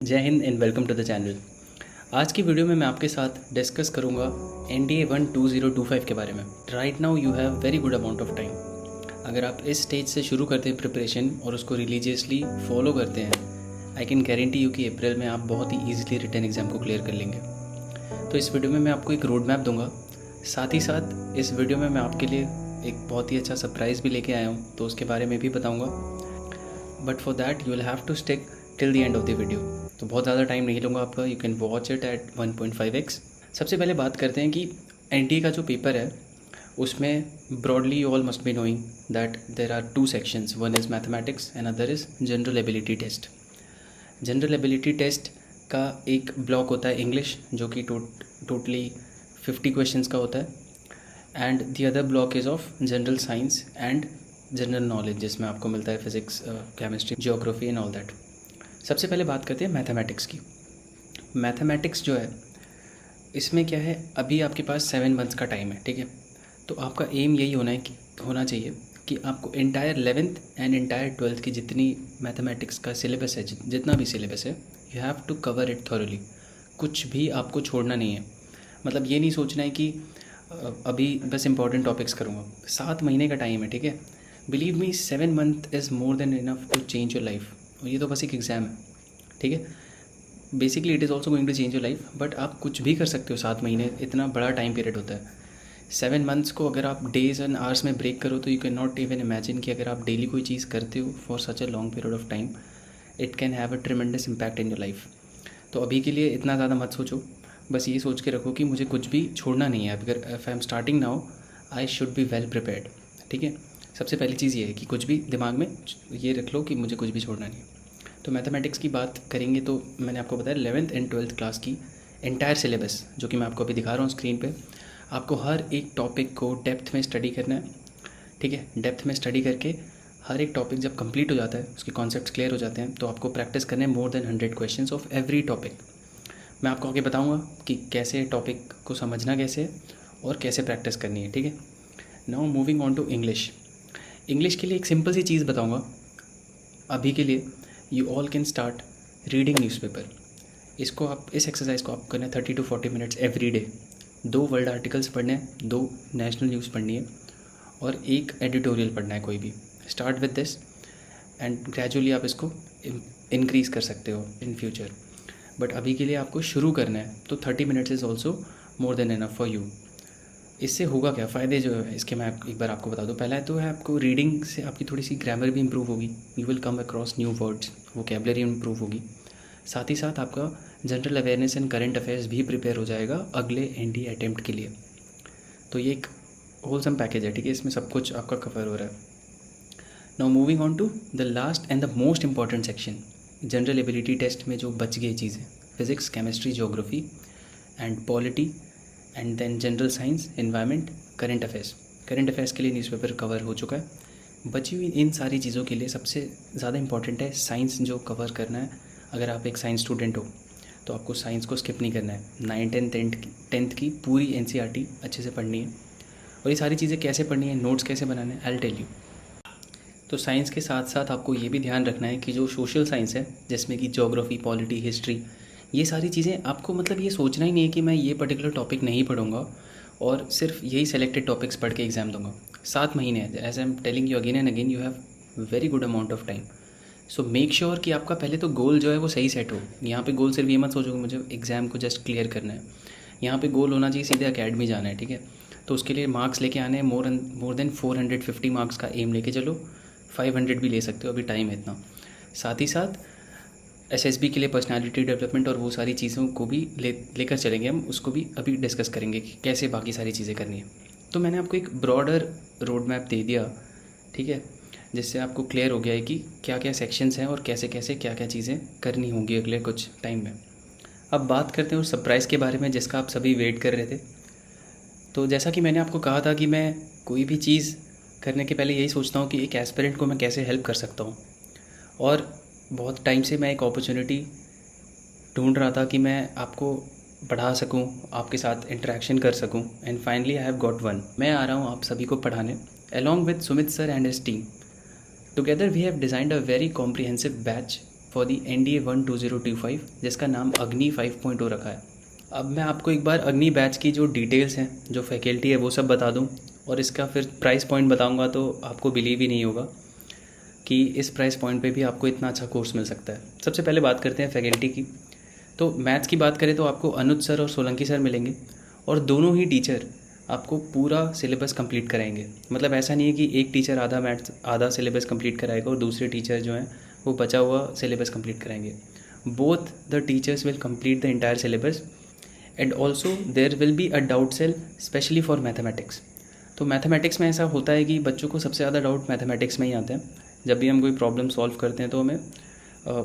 जय हिंद and welcome to the channel. आज की वीडियो में मैं आपके साथ डिस्कस करूंगा NDA 12025 के बारे में। Right now you have very good amount of time. अगर आप इस स्टेज से शुरू करते हैं प्रिपरेशन और उसको रिलीजियसली फॉलो करते हैं, आई कैन गारंटी यू कि अप्रैल में आप बहुत ही ईजिली रिटन एग्ज़ाम को क्लियर कर लेंगे। तो इस वीडियो में मैं आपको एक रोड मैप दूंगा। साथ ही साथ इस वीडियो में मैं आपके लिए एक बहुत ही अच्छा सरप्राइज़ भी लेके आया हूँ, तो उसके बारे में भी बताऊँगा। But for that you will have to stick till the end of the video. तो बहुत ज़्यादा टाइम नहीं लूँगा आपका, you can watch it at 1.5x। सबसे पहले बात करते हैं कि NDA का जो पेपर है उसमें broadly you all must be knowing that there are two sections, one is mathematics and other is general ability test. General ability test का एक ब्लॉक होता है इंग्लिश, जो कि टोटली 50 क्वेश्चंस का होता है, and the other block is of general science and general knowledge, जिसमें आपको मिलता है physics, chemistry, geography and all that. सबसे पहले बात करते हैं मैथमेटिक्स की। मैथमेटिक्स जो है इसमें क्या है, अभी आपके पास 7 मंथ्स का टाइम है, ठीक है। तो आपका एम यही होना चाहिए कि आपको entire 11th and entire 12th की जितनी मैथमेटिक्स का सिलेबस है, जितना भी सिलेबस है, you have to cover it thoroughly. कुछ भी आपको छोड़ना नहीं है। मतलब ये नहीं सोचना है कि अभी बस इंपॉर्टेंट टॉपिक्स करूँगा। 7 महीने का टाइम है, ठीक है। Believe me, 7 month is more than enough to change your life. और ये तो बस एक एग्ज़ाम है, ठीक है। Basically it is also going to change your life, but आप कुछ भी कर सकते हो। 7 महीने इतना बड़ा टाइम पीरियड होता है। 7 मंथ्स को अगर आप डेज एंड आवर्स में ब्रेक करो तो you can not even imagine कि अगर आप डेली कोई चीज़ करते हो for such a long period of time, it can have a tremendous impact in your life. तो अभी के लिए इतना ज़्यादा मत सोचो, बस ये सोच के रखो कि मुझे कुछ भी छोड़ना नहीं है। अगर if I am starting now, I should be well prepared, ठीक है। सबसे पहली चीज़ ये है कि कुछ भी दिमाग में ये रख लो कि मुझे कुछ भी छोड़ना नहीं है। तो मैथमेटिक्स की बात करेंगे तो मैंने आपको बताया 11th एंड 12th क्लास की एंटायर सिलेबस, जो कि मैं आपको अभी दिखा रहा हूँ स्क्रीन पे। आपको हर एक टॉपिक को डेप्थ में स्टडी करना है, ठीक है। डेप्थ में स्टडी करके हर एक टॉपिक जब कंप्लीट हो जाता है, उसके कॉन्सेप्ट्स क्लियर हो जाते हैं, तो आपको प्रैक्टिस करने हैं more than 100 questions of every topic. मैं आपको आगे बताऊँगा कि कैसे टॉपिक को समझना कैसे है और कैसे प्रैक्टिस करनी है, ठीक है। Now moving on to English. English के लिए एक सिंपल सी चीज़ बताऊँगा अभी के लिए। You all can start reading newspaper. इस एक्सरसाइज को आप करना है 30 to 40 minutes every day. 2 world articles पढ़ने हैं, 2 नेशनल न्यूज़ पढ़नी है और 1 एडिटोरियल पढ़ना है कोई भी। Start with this and gradually आप इसको इंक्रीज़ कर सकते हो इन फ्यूचर, बट अभी के लिए आपको शुरू करना है। तो 30 minutes is also more than enough for you. इससे होगा क्या फ़ायदे जो है इसके, मैं एक बार आपको बता दूं। पहला तो है आपको रीडिंग से आपकी थोड़ी सी ग्रामर भी इंप्रूव होगी। You will come across new words, vocabulary improve होगी। साथ ही साथ आपका general awareness and current affairs भी प्रिपेयर हो जाएगा अगले NDA अटेम्प्ट के लिए। तो ये एक होलसम पैकेज है, ठीक है। इसमें सब कुछ आपका कवर हो रहा है। Now moving on to the last and the most important section, general ability test में जो बच गई चीज़ें, physics, chemistry, geography and polity, and then general science, environment, current affairs. Current affairs के लिए न्यूज़पेपर कवर हो चुका है। बची हुई इन सारी चीज़ों के लिए सबसे ज़्यादा इंपॉर्टेंट है साइंस, जो कवर करना है। अगर आप एक साइंस स्टूडेंट हो तो आपको साइंस को स्किप नहीं करना है। 9th and 10th की पूरी NCERT अच्छे से पढ़नी है। और ये सारी चीज़ें कैसे पढ़नी है, नोट्स कैसे बनाने हैं, आई विल टेल यू। तो साइंस के साथ साथ आपको ये भी ध्यान रखना है कि जो सोशल साइंस है, जिसमें कि ज्योग्राफी, पॉलिटी, हिस्ट्री, ये सारी चीज़ें आपको, मतलब ये सोचना ही नहीं है कि मैं ये पर्टिकुलर टॉपिक नहीं पढ़ूंगा और सिर्फ यही सेलेक्टेड टॉपिक्स पढ़ के एग्ज़ाम दूंगा। 7 महीने हैं, as I am telling you again and again, you have very good amount of time. So make sure कि आपका पहले तो गोल जो है वो सही सेट हो। यहाँ पे गोल सिर्फ ये मत सोचो कि मुझे एग्ज़ाम को जस्ट क्लियर करना है। यहाँ पे गोल होना चाहिए सीधे अकेडमी जाना है, ठीक है। तो उसके लिए मार्क्स लेके आने हैं, मोर देन 450 मार्क्स का एम लेके चलो। 500 भी ले सकते हो, अभी टाइम है इतना। साथ ही साथ SSB के लिए पर्सनालिटी डेवलपमेंट और वो सारी चीज़ों को भी लेकर चलेंगे हम, उसको भी अभी डिस्कस करेंगे कि कैसे बाकी सारी चीज़ें करनी है। तो मैंने आपको एक ब्रॉडर रोड मैप दे दिया, ठीक है, जिससे आपको क्लियर हो गया है कि क्या क्या सेक्शंस हैं और कैसे कैसे क्या क्या चीज़ें करनी होंगी अगले कुछ टाइम में। अब बात करते हैं उस सरप्राइज़ के बारे में जिसका आप सभी वेट कर रहे थे। तो जैसा कि मैंने आपको कहा था कि मैं कोई भी चीज़ करने के पहले यही सोचता हूँ कि एक एस्पिरेंट को मैं कैसे हेल्प कर सकता हूँ। और बहुत टाइम से मैं एक अपॉर्चुनिटी ढूंढ रहा था कि मैं आपको पढ़ा सकूं, आपके साथ इंटरेक्शन कर सकूं, and finally I have got one. मैं आ रहा हूं आप सभी को पढ़ाने along with Sumit sir and his team. Together we have designed a very comprehensive batch for the NDA 12025 जिसका नाम अग्नि 5.0 रखा है। अब मैं आपको एक बार अग्नि बैच की जो डिटेल्स हैं, जो फैकल्टी है, वो सब बता दूं और इसका फिर प्राइस पॉइंट बताऊंगा तो आपको बिलीव ही नहीं होगा कि इस प्राइस पॉइंट पे भी आपको इतना अच्छा कोर्स मिल सकता है। सबसे पहले बात करते हैं फैकल्टी की। तो मैथ्स की बात करें तो आपको अनुज सर और सोलंकी सर मिलेंगे और दोनों ही टीचर आपको पूरा सिलेबस कंप्लीट कराएंगे। मतलब ऐसा नहीं है कि एक टीचर आधा मैथ्स आधा सिलेबस कंप्लीट कराएगा और दूसरे टीचर जो हैं वो बचा हुआ सिलेबस कंप्लीट कराएंगे। Both the teachers will complete the entire syllabus and also there will be a doubt cell specially for mathematics. तो मैथमेटिक्स में ऐसा होता है कि बच्चों को सबसे ज़्यादा डाउट मैथमेटिक्स में ही आता है। जब भी हम कोई प्रॉब्लम सॉल्व करते हैं तो हमें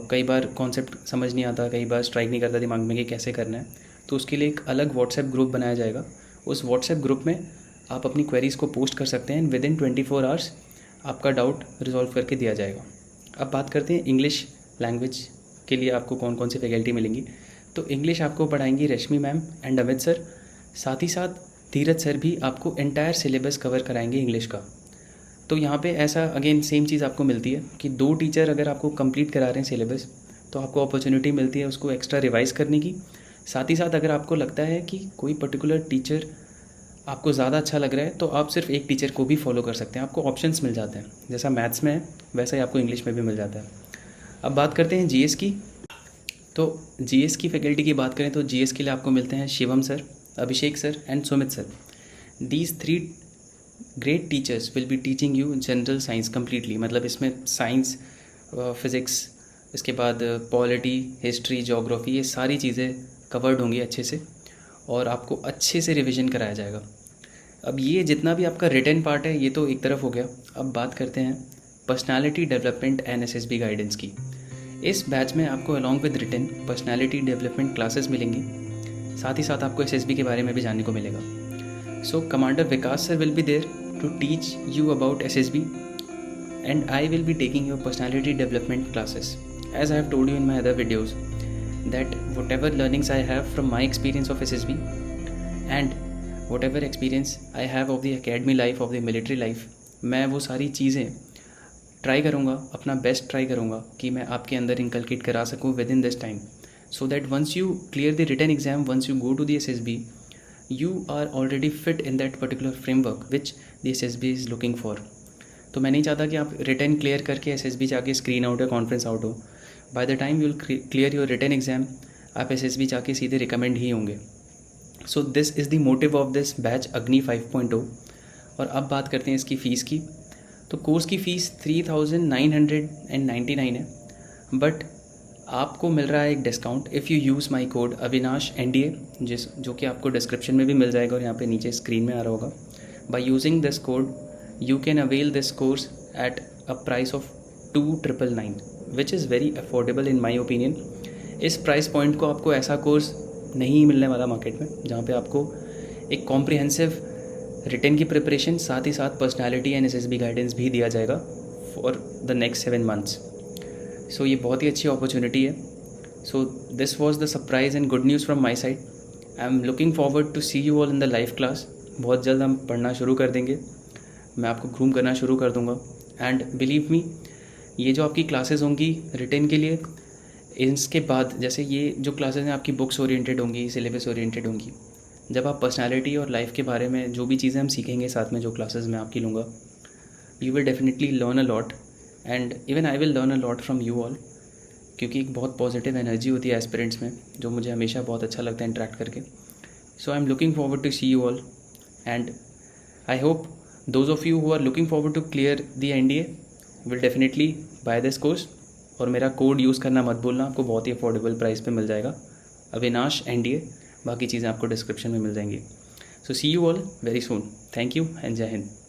कई बार कॉन्सेप्ट समझ नहीं आता, कई बार स्ट्राइक नहीं करता दिमाग में कि कैसे करना है। तो उसके लिए एक अलग व्हाट्सएप ग्रुप बनाया जाएगा। उस व्हाट्सएप ग्रुप में आप अपनी क्वेरीज़ को पोस्ट कर सकते हैं। विद इन 24 आवर्स आपका डाउट रिजॉल्व करके दिया जाएगा। अब बात करते हैं इंग्लिश लैंग्वेज के लिए आपको कौन कौन सी फैकल्टी मिलेंगी। तो इंग्लिश आपको पढ़ाएंगी रश्मि मैम एंड अमित सर। साथ ही साथ धीरज सर भी आपको एंटायर सिलेबस कवर कराएंगे इंग्लिश का। तो यहाँ पे ऐसा अगेन सेम चीज़ आपको मिलती है कि 2 टीचर अगर आपको कंप्लीट करा रहे हैं सिलेबस तो आपको अपॉर्चुनिटी मिलती है उसको एक्स्ट्रा रिवाइज़ करने की। साथ ही साथ अगर आपको लगता है कि कोई पर्टिकुलर टीचर आपको ज़्यादा अच्छा लग रहा है तो आप सिर्फ एक टीचर को भी फॉलो कर सकते हैं। आपको ऑप्शंस मिल जाते हैं, जैसा मैथ्स में है वैसा ही आपको इंग्लिश में भी मिल जाता है। अब बात करते हैं GS की। तो GS की फैकल्टी की बात करें तो GS के लिए आपको मिलते हैं Shivam sir, Abhishek sir and Sumit sir. These 3 great teachers will be teaching you general science completely. मतलब इसमें साइंस, फिज़िक्स, इसके बाद पॉलिटी, हिस्ट्री, ज्योग्राफी, ये सारी चीज़ें कवर्ड होंगी अच्छे से और आपको अच्छे से रिवीजन कराया जाएगा। अब ये जितना भी आपका रिटन पार्ट है ये तो एक तरफ हो गया। अब बात करते हैं personality development and SSB guidance की। इस बैच में आपको along with written personality development classes मिलेंगी। साथ ही साथ आपको SSB के बारे में भी जानने को मिलेगा। So Commander Vikas sir will be there to teach you about SSB and I will be taking your personality development classes. As I have told you in my other videos that whatever learnings I have from my experience of SSB and whatever experience I have of the academy life, of the military life, मैं वो सारी चीज़ें try करूँगा, अपना best try करूँगा कि मैं आपके अंदर इनकलकेट करा सकूँ with in this time, so that once you clear the written exam, once you go to the SSB, you are already fit in that particular framework which the SSB is looking for. तो मैं नहीं चाहता कि आप return clear करके SSB जाके screen out या conference out हो। By the time you will clear your return exam आप SSB जाके सीधे रिकमेंड ही होंगे। So this is the motive of this batch अग्नि 5.0। और अब बात करते हैं इसकी फ़ीस की। तो कोर्स की फ़ीस 3999 है, बट आपको मिल रहा है एक discount if you use my code Avinash NDA, जो कि आपको डिस्क्रिप्शन में भी मिल जाएगा और यहाँ पे नीचे स्क्रीन में आ रहा होगा। By using this code you can avail this course at a price of 2999 which is very affordable in my opinion. इस प्राइस पॉइंट को आपको ऐसा कोर्स नहीं मिलने वाला मार्केट में जहाँ पे आपको एक कॉम्प्रिहेंसिव रिटन की प्रिपरेशन साथ ही साथ पर्सनैलिटी एंड SSB गाइडेंस भी दिया जाएगा for the next 7 months. So ये बहुत ही अच्छी अपॉर्चुनिटी है। So this was the surprise and good news from my side. I am looking forward to see you all in the live class. बहुत जल्द हम पढ़ना शुरू कर देंगे, मैं आपको ग्रूम करना शुरू कर दूंगा। एंड बिलीव मी, ये जो आपकी क्लासेस होंगी रिटन के लिए, इसके बाद जैसे ये जो क्लासेस हैं आपकी बुक्स ओरिएंटेड होंगी, सिलेबस ओरिएंटेड होंगी। जब आप पर्सनालिटी और लाइफ के बारे में जो भी चीज़ें हम सीखेंगे साथ में, जो क्लासेस मैं आपकी लूँगा, you will definitely learn a lot and even I will learn a lot from you all, क्योंकि एक बहुत पॉजिटिव एनर्जी होती है एस्पिरेंट्स में जो मुझे हमेशा बहुत अच्छा लगता है इंटरेक्ट करके। So I am looking forward to see you all and I hope those of you who are looking forward to clear the NDA will definitely by this course. और मेरा कोड यूज़ करना मत भूलना, आपको बहुत ही affordable price पे मिल जाएगा Avinash NDA। बाकी चीज़ें आपको डिस्क्रिप्शन में मिल जाएंगी। So see you all very soon. Thank you and जय हिंद।